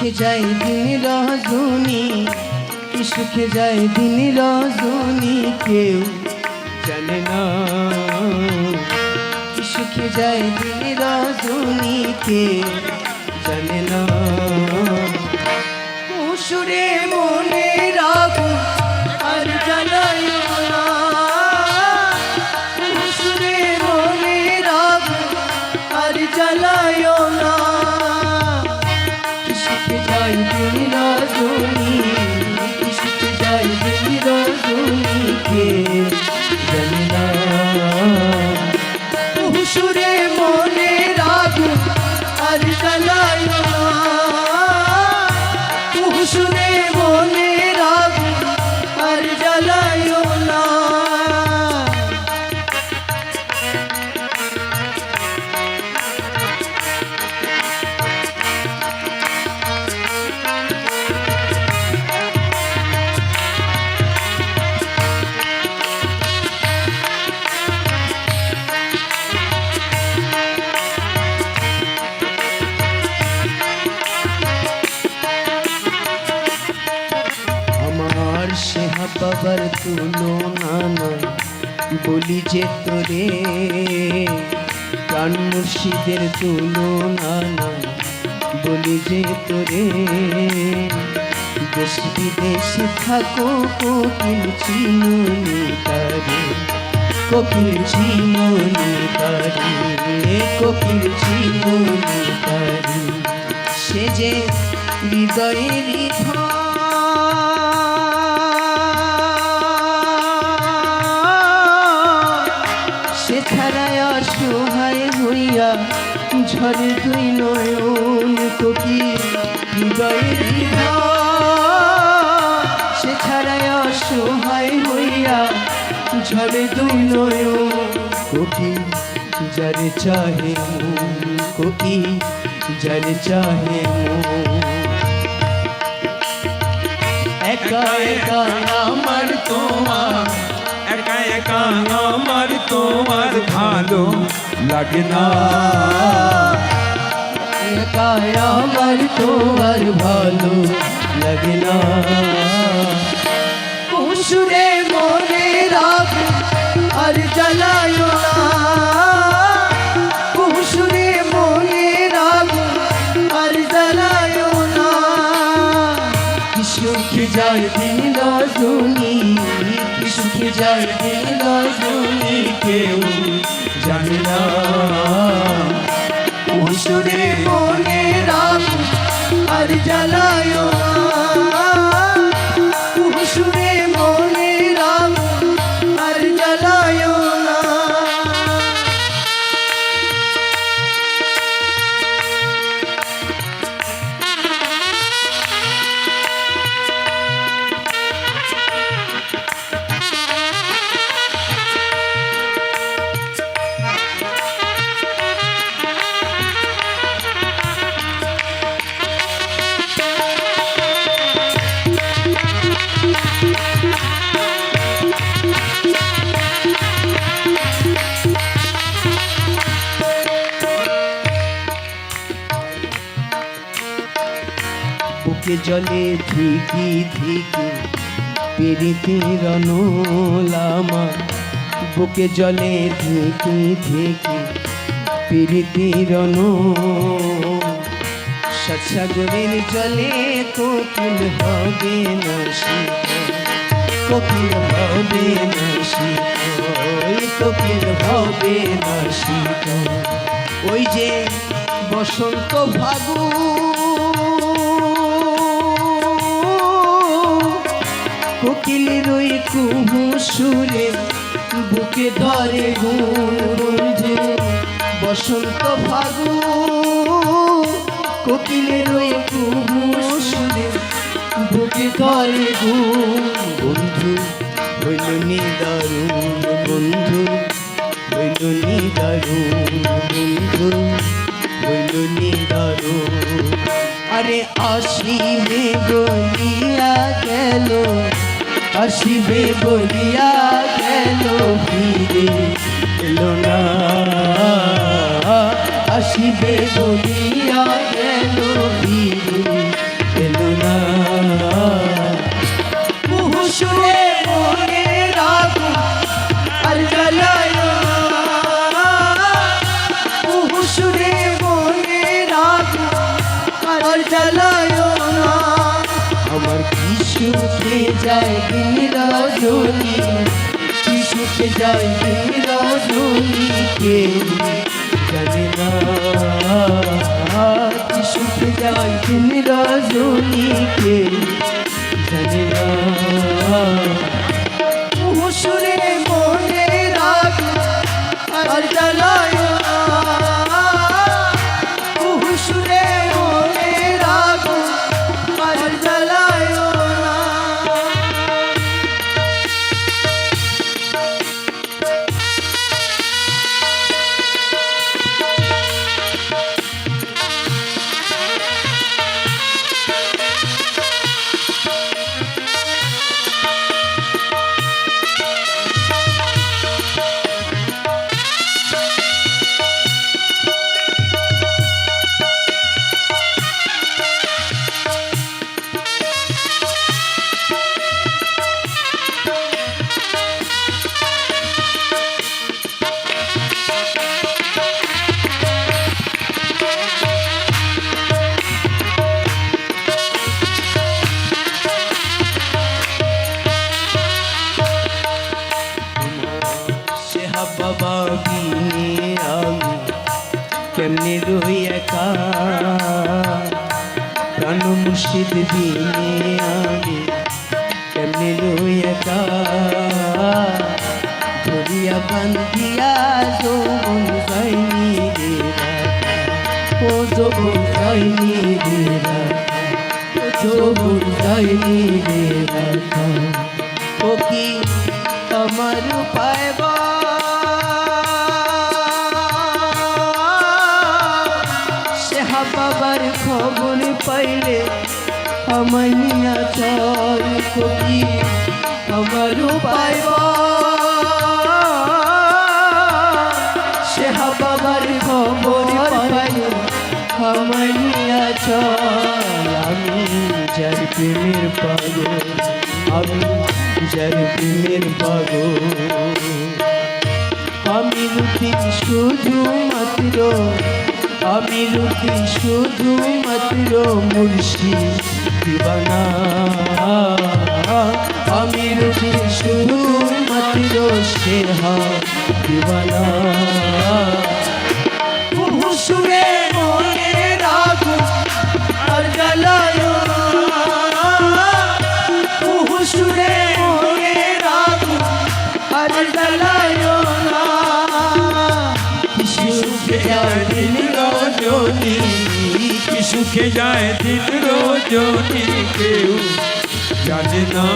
সুখে যায় দিন রজনী, কি সুখে যায় দিন রজনী কেউ জানে না। কি সুখে যায় দিন রজনী কেউ জানে না। সুরে মনে রাখো আর জ্বালায়ো না, সুরে মনে রাখো আর জ্বালায়ো না। কি সুখে যায় দিন রজনী, কি সুখে যায় দিন রজনী কে জানে না। সুরে মনে রাখো আর জ্বালায়ো না, সুরে মনে রাখো আর জ্বালায়ো না। বাবার তুলনা নয় বলি যে তোরে, প্রাণ মুর্শিদের তুলনা নয় বলি যে তোরে। দেশ বিদেশে থাকো কোকিল চিমনি তারে, কোকিল চিমনি তারে, কোকিল চিমনি তারে। সে যে হৃদয়ের হৃদয় ছাড়ায় অসহায় হইয়া ঝরে দুই নয়ন। কোকিল হৃদয়ের হৃদয় সে ছাড়ায় অসহায় হইয়া ঝরে দুই নয়ন। কোকিল যারে চাহে মন, কোকিল যারে চাহে মন। একা একা আমার তোমার, একা একা আমার তোমার ভালো লাগে না। একা আমার তোমার ভালো লাগে না। সুরে মনে রাখো আর জ্বালায়ো না, সুরে মনে রাখো আর জ্বালায়ো না। কি সুখে যায় দিন রজনী, কি সুখে যায় দিন রজনী কেউ জানে না। সুরে মনে রাখো আর জ্বালায়ো না, সুরে মনে রাখো আর জ্বালায়ো না। বুকে জলে ধিকি ধিকি পিরিতির নলামা, বুকে জলে ধিকি ধিকি পিরিতির সাগরের জলে কোকিল হবে না শীতল, কোকিল হবে না শীতল, কোকিল হবে না শীতল। ওই যে বসন্ত ফাগুন, কোকিলের ওই কুহু সুরে বুকে ধরে গুঞ্জে। বসন্ত ফাগুন, কোকিলের ওই কুহু সুরে বুকে ধরে গুন। বন্ধু হইল নিদারুণ, বন্ধু হইল নিদারুণ, বন্ধু হইল নিদারুণ। আরে আসিবে বলিয়া গেল, আসিবে বলিয়া গেল ফিরে এলো না। আসিবে বলিয়া গেল ফিরে সুখে যায় দিন রজনী, কি সুখে যায় দিন রজনী কেউ জানে না, কি সুখে যায় দিন রজনী কেউ জানে না। সুরে মনে রাখ আর জ্বালায় না, সুরে মনে রাখ আর জ্বালায় না। বাবা বিনে আমি কেমনে রই একা, প্রাণ মুর্শিদ বিনে আমি কেমনে রই একা, ধরিয়া বান্ধিয়া যৌবন যায়নি রে রাখা, ও যৌবন যায়নি রে রাখা, ও যৌবন যায়নি রে রাখা। ও কি আমার উপায় বাবার খবর পাইলে আমায় নিয়া চল, কবি আমার উপায় সে বাবার খবর পাইলে আমায় নিয়া চল। আমি যার প্রেমের পাগল, আমি যার প্রেমের পাগল, আমি রুটি শুধু মাত্র, আমি রুটি শুধু মাত্র মুর্শিদ দিবানা, আমি রুটি শুধু মাত্র সেহা দিবানা। সুরে মনে রাখো আর জ্বালায় না, সুরে মনে রাখো আর জ্বালায় না। সুখে যায় দিন রজনী, কি সুখে যায় দিন রজনী কেউ জানে না।